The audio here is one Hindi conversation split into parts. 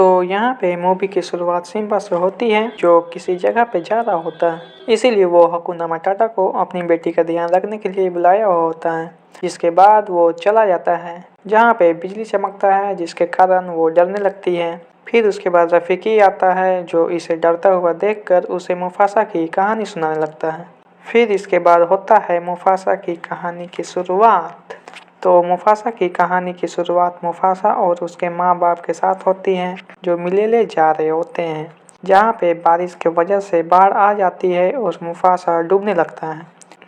तो यहाँ पे मूवी की शुरुआत सिम्बा से होती है जो किसी जगह पे जा रहा होता है। इसीलिए वो हकुना माटाटा को अपनी बेटी का ध्यान रखने के लिए बुलाया हुआ होता है। जिसके बाद वो चला जाता है जहाँ पे बिजली चमकता है जिसके कारण वो डरने लगती है। फिर उसके बाद रफीकी आता है जो इसे डरता हुआ देखकर उसे मुफासा की कहानी सुनाने लगता है। फिर इसके बाद होता है मुफासा की कहानी की शुरुआत। तो मुफासा की कहानी की शुरुआत मुफासा और उसके माँ बाप के साथ होती है जो मिलेले जा रहे होते हैं जहाँ पे बारिश की वजह से बाढ़ आ जाती है और मुफासा डूबने लगता है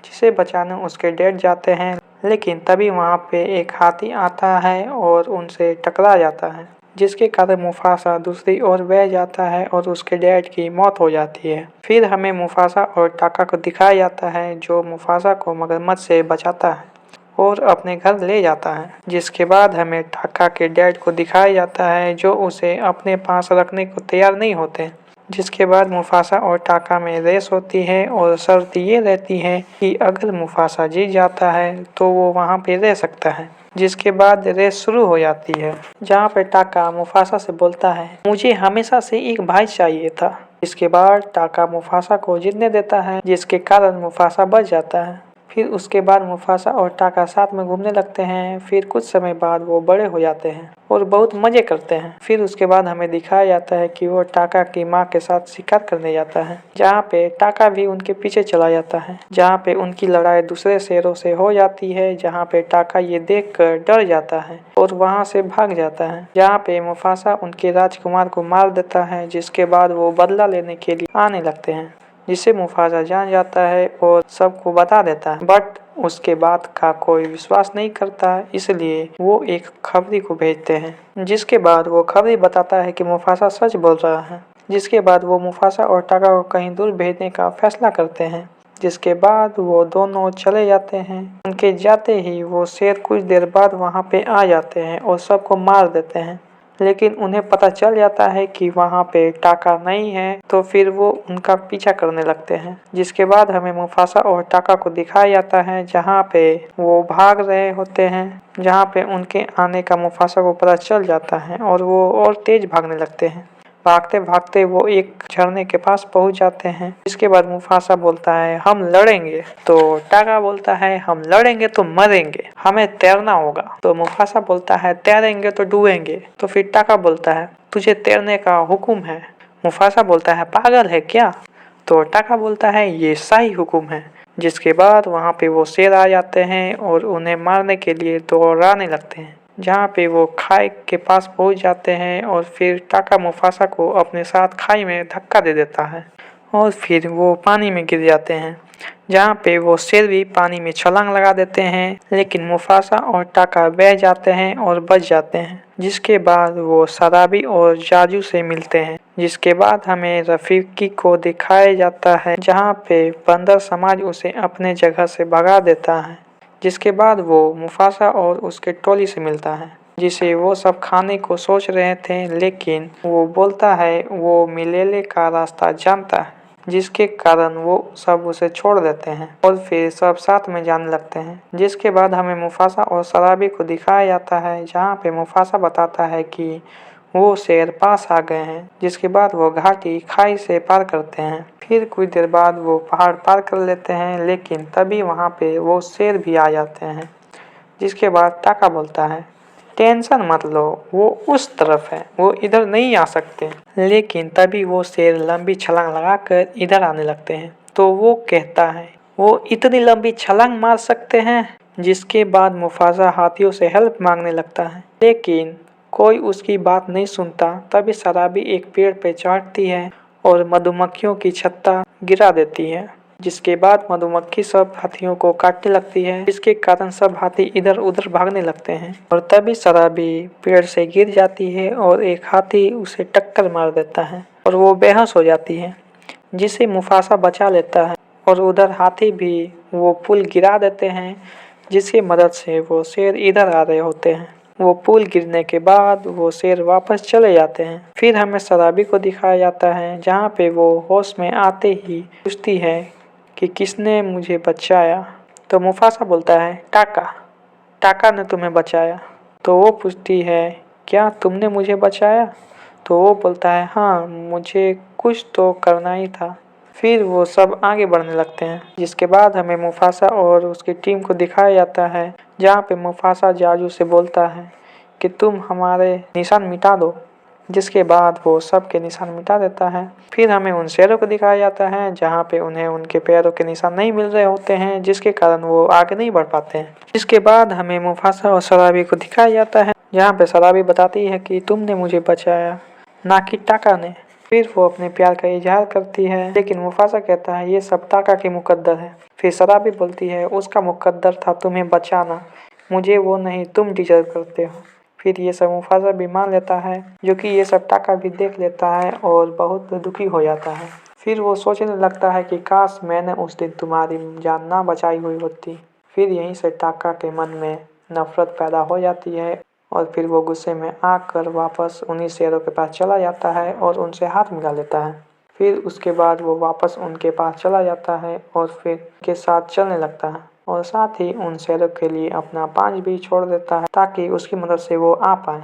जिसे बचाने उसके डैड जाते हैं। लेकिन तभी वहाँ पे एक हाथी आता है और उनसे टकरा जाता है जिसके कारण मुफासा दूसरी ओर बह जाता है और उसके डैड की मौत हो जाती है। फिर हमें मुफासा और टाका को दिखाया जाता है जो मुफासा को मगरमच्छ से बचाता है और अपने घर ले जाता है। जिसके बाद हमें टाका के डैड को दिखाया जाता है जो उसे अपने पास रखने को तैयार नहीं होते। जिसके बाद मुफासा और टाका में रेस होती है और शर्त ये रहती है कि अगर मुफासा जीत जाता है तो वो वहाँ पे रह सकता है। जिसके बाद रेस शुरू हो जाती है जहाँ पे टाका मुफासा से बोलता है मुझे हमेशा से एक भाई चाहिए था। इसके बाद टाका मुफासा को जीतने देता है जिसके कारण मुफासा बच जाता है। फिर उसके बाद मुफासा और टाका साथ में घूमने लगते हैं। फिर कुछ समय बाद वो बड़े हो जाते हैं और बहुत मजे करते हैं। फिर उसके बाद हमें दिखाया जाता है कि वो टाका की माँ के साथ शिकार करने जाता है जहाँ पे टाका भी उनके पीछे चला जाता है जहाँ पे उनकी लड़ाई दूसरे शेरों से हो जाती है जहाँ पे टाका ये देखकर डर जाता है और वहाँ से भाग जाता है जहाँ पे मुफासा उनके राजकुमार को मार देता है। जिसके बाद वो बदला लेने के लिए आने लगते हैं जिसे मुफासा जान जाता है और सबको बता देता है बट उसके बाद का कोई विश्वास नहीं करता इसलिए वो एक खबरी को भेजते हैं। जिसके बाद वो खबरी बताता है कि मुफासा सच बोल रहा है। जिसके बाद वो मुफासा और टाका को कहीं दूर भेजने का फैसला करते हैं। जिसके बाद वो दोनों चले जाते हैं। उनके जाते ही वो शेर कुछ देर बाद वहाँ पे आ जाते हैं और सबको मार देते हैं लेकिन उन्हें पता चल जाता है कि वहाँ पे टाका नहीं है तो फिर वो उनका पीछा करने लगते हैं। जिसके बाद हमें मुफासा और टाका को दिखाया जाता है जहाँ पे वो भाग रहे होते हैं जहाँ पे उनके आने का मुफासा को पता चल जाता है और वो और तेज भागने लगते हैं। भागते भागते वो एक झरने के पास पहुंच जाते हैं। इसके बाद मुफासा बोलता है हम लड़ेंगे तो टाका बोलता है हम लड़ेंगे तो मरेंगे हमें तैरना होगा। तो मुफासा बोलता है तैरेंगे तो डूबेंगे। तो फिर टाका बोलता है तुझे तैरने का हुक्म है। मुफासा बोलता है पागल है क्या। तो टाका बोलता है ये सही हुक्म है। जिसके बाद वहाँ पे वो शेर आ जाते हैं और उन्हें मारने के लिए दौड़ाने लगते हैं जहाँ पे वो खाई के पास पहुँच जाते हैं और फिर टाका मुफासा को अपने साथ खाई में धक्का दे देता है और फिर वो पानी में गिर जाते हैं जहाँ पे वो शेर भी पानी में छलांग लगा देते हैं लेकिन मुफासा और टाका बह जाते हैं और बच जाते हैं। जिसके बाद वो सराबी और जाजू से मिलते हैं। जिसके बाद हमें रफीकी को दिखाया जाता है जहाँ पे बंदर समाज उसे अपने जगह से भगा देता है। जिसके बाद वो मुफासा और उसके टोली से मिलता है जिसे वो सब खाने को सोच रहे थे लेकिन वो बोलता है वो मिलेले का रास्ता जानता है जिसके कारण वो सब उसे छोड़ देते हैं और फिर सब साथ में जाने लगते हैं। जिसके बाद हमें मुफासा और सराबी को दिखाया जाता है जहाँ पे मुफासा बताता है कि वो शेर पास आ गए हैं। जिसके बाद वो घाटी खाई से पार करते हैं। फिर कुछ देर बाद वो पहाड़ पार कर लेते हैं लेकिन तभी वहाँ पे वो शेर भी आ जाते हैं। जिसके बाद टाका बोलता है टेंशन मत लो वो उस तरफ है वो इधर नहीं आ सकते। लेकिन तभी वो शेर लंबी छलांग लगाकर इधर आने लगते हैं तो वो कहता है वो इतनी लंबी छलांग मार सकते हैं। जिसके बाद मुफासा हाथियों से हेल्प मांगने लगता है लेकिन कोई उसकी बात नहीं सुनता। तभी शराबी एक पेड़ पे चढ़ती है और मधुमक्खियों की छत्ता गिरा देती है। जिसके बाद मधुमक्खी सब हाथियों को काटने लगती है जिसके कारण सब हाथी इधर उधर भागने लगते हैं और तभी शराबी पेड़ से गिर जाती है और एक हाथी उसे टक्कर मार देता है और वो बेहोश हो जाती है जिसे मुफासा बचा लेता है और उधर हाथी भी वो पुल गिरा देते हैं जिसकी मदद से वो शेर इधर आ रहे होते हैं। वो पुल गिरने के बाद वो शेर वापस चले जाते हैं। फिर हमें शराबी को दिखाया जाता है जहाँ पे वो होश में आते ही पूछती है कि किसने मुझे बचाया। तो मुफासा बोलता है टाका। टाका ने तुम्हें बचाया। तो वो पूछती है क्या तुमने मुझे बचाया। तो वो बोलता है हाँ मुझे कुछ तो करना ही था। फिर वो सब आगे बढ़ने लगते हैं, जिसके बाद हमें मुफासा और उसकी टीम को दिखाया जाता है जहाँ पे मुफासा जाजू से बोलता है कि तुम हमारे निशान मिटा दो, जिसके बाद वो सबके निशान मिटा देता है। फिर हमें उन शेरों को दिखाया जाता है जहाँ पे उन्हें उनके पैरों के निशान नहीं मिल रहे होते हैं, जिसके कारण वो आगे नहीं बढ़ पाते हैं। इसके बाद हमें मुफासा और सराबी को दिखाया जाता है जहाँ पे सराबी बताती है कि तुमने मुझे बचाया, ना कि टाका ने। फिर वो अपने प्यार का इजहार करती है, लेकिन मुफासा कहता है ये सब टाका की मुकद्दर है। फिर सराबी बोलती है उसका मुकद्दर था तुम्हें बचाना, मुझे वो नहीं तुम डिजर्व करते हो। फिर ये सब मुफासा भी मान लेता है, जो कि ये सब टाका भी देख लेता है और बहुत दुखी हो जाता है। फिर वो सोचने लगता है कि काश मैंने उस दिन तुम्हारी जान ना बचाई हुई होती। फिर यहीं से टाका के मन में नफरत पैदा हो जाती है और फिर वो गुस्से में आकर वापस उन्हीं शेरों के पास चला जाता है और उनसे हाथ मिला लेता है। फिर उसके बाद वो वापस उनके पास चला जाता है और फिर के साथ चलने लगता है और साथ ही उन शेरों के लिए अपना पांच भी छोड़ देता है ताकि उसकी मदद से वो आ पाए।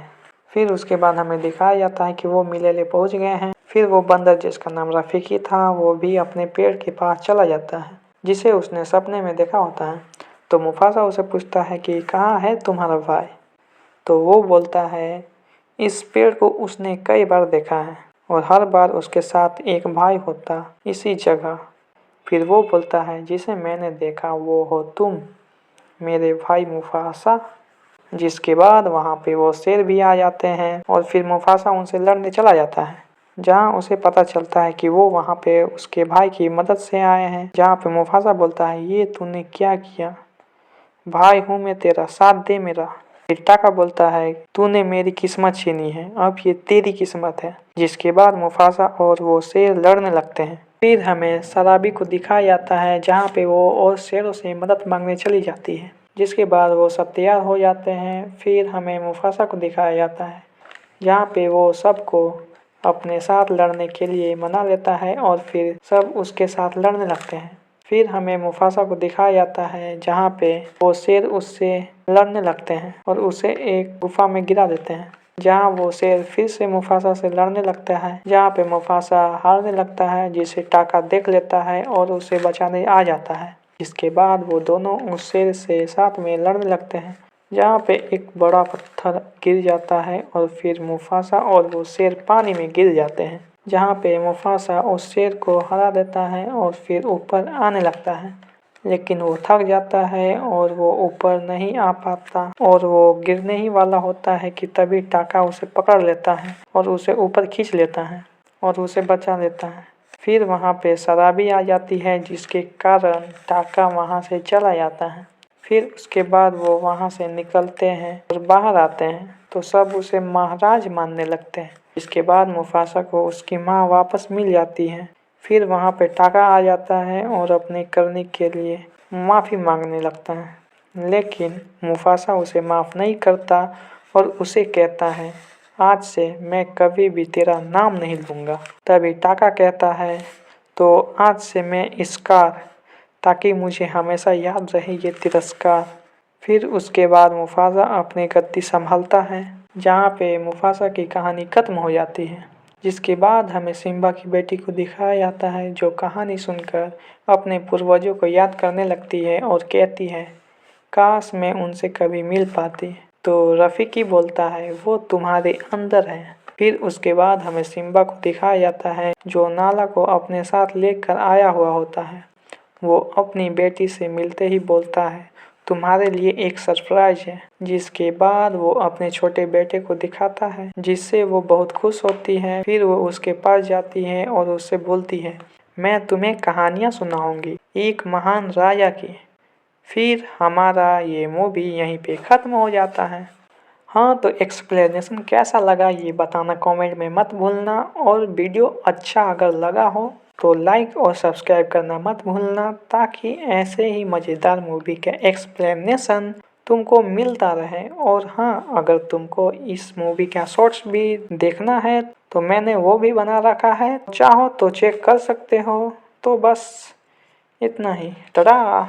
फिर उसके बाद हमें दिखाया जाता है कि वो मिलेले पहुंच गए हैं। फिर वो बंदर जिसका नाम रफीकी था वो भी अपने पेड़ के पास चला जाता है, जिसे उसने सपने में देखा होता है। तो मुफासा उसे पूछता है कि कहाँ है तुम्हारा भाई। तो वो बोलता है इस पेड़ को उसने कई बार देखा है और हर बार उसके साथ एक भाई होता इसी जगह। फिर वो बोलता है जिसे मैंने देखा वो हो तुम, मेरे भाई मुफासा। जिसके बाद वहाँ पे वो शेर भी आ जाते हैं और फिर मुफासा उनसे लड़ने चला जाता है, जहाँ उसे पता चलता है कि वो वहाँ पे उसके भाई की मदद से आए हैं। जहाँ पे मुफासा बोलता है ये तूने क्या किया, भाई हूँ मैं तेरा, साथ दे मेरा। फिर टाका बोलता है तूने मेरी किस्मत छीनी है, अब ये तेरी किस्मत है। जिसके बाद मुफासा और वो शेर लड़ने लगते हैं। फिर हमें सराबी को दिखाया जाता है जहाँ पे वो और शेरों से मदद मांगने चली जाती है। जिसके बाद वो सब तैयार हो जाते हैं। फिर हमें मुफासा को दिखाया जाता है जहाँ पे वो सबको अपने साथ लड़ने के लिए मना लेता है और फिर सब उसके साथ लड़ने लगते हैं। फिर हमें मुफासा को दिखाया जाता है जहाँ पे वो शेर उससे लड़ने लगते हैं और उसे एक गुफा में गिरा देते हैं, जहाँ वो शेर फिर से मुफासा से लड़ने लगता है। जहाँ पे मुफासा हारने लगता है, जिसे टाका देख लेता है और उसे बचाने आ जाता है। इसके बाद वो दोनों उस शेर से साथ में लड़ने लगते हैं, जहाँ पे एक बड़ा पत्थर गिर जाता है और फिर मुफासा और वो शेर पानी में गिर जाते हैं। जहाँ पे मुफासा उस शेर को हरा देता है और फिर ऊपर आने लगता है, लेकिन वो थक जाता है और वो ऊपर नहीं आ पाता और वो गिरने ही वाला होता है कि तभी टाका उसे पकड़ लेता है और उसे ऊपर खींच लेता है और उसे बचा लेता है। फिर वहाँ पे शराबी आ जाती है, जिसके कारण टाका वहाँ से चला जाता है। फिर उसके बाद वो वहाँ से निकलते हैं और बाहर आते हैं तो सब उसे महाराज मानने लगते हैं। इसके बाद मुफासा को उसकी माँ वापस मिल जाती है। फिर वहाँ पे टाका आ जाता है और अपने करने के लिए माफ़ी मांगने लगता है, लेकिन मुफासा उसे माफ़ नहीं करता और उसे कहता है आज से मैं कभी भी तेरा नाम नहीं लूँगा। तभी टाका कहता है तो आज से मैं इसकार, ताकि मुझे हमेशा याद रहे ये तिरस्कार। फिर उसके बाद मुफासा अपनी गद्दी संभालता है, जहाँ पे मुफासा की कहानी खत्म हो जाती है। जिसके बाद हमें सिम्बा की बेटी को दिखाया जाता है, जो कहानी सुनकर अपने पूर्वजों को याद करने लगती है और कहती है काश मैं उनसे कभी मिल पाती। तो रफ़ीकी बोलता है वो तुम्हारे अंदर है। फिर उसके बाद हमें सिम्बा को दिखाया जाता है, जो नाला को अपने साथ लेकर आया हुआ होता है। वो अपनी बेटी से मिलते ही बोलता है तुम्हारे लिए एक सरप्राइज है। जिसके बाद वो अपने छोटे बेटे को दिखाता है, जिससे वो बहुत खुश होती है। फिर वो उसके पास जाती है और उससे बोलती है मैं तुम्हें कहानियाँ सुनाऊंगी एक महान राजा की। फिर हमारा ये मूवी यहीं पे ख़त्म हो जाता है। हाँ, तो एक्सप्लेनेशन कैसा लगा ये बताना कमेंट में मत भूलना, और वीडियो अच्छा अगर लगा हो तो लाइक और सब्सक्राइब करना मत भूलना, ताकि ऐसे ही मज़ेदार मूवी का एक्सप्लेनेशन तुमको मिलता रहे। और हाँ, अगर तुमको इस मूवी का शॉर्ट्स भी देखना है तो मैंने वो भी बना रखा है, चाहो तो चेक कर सकते हो। तो बस इतना ही, टाटा।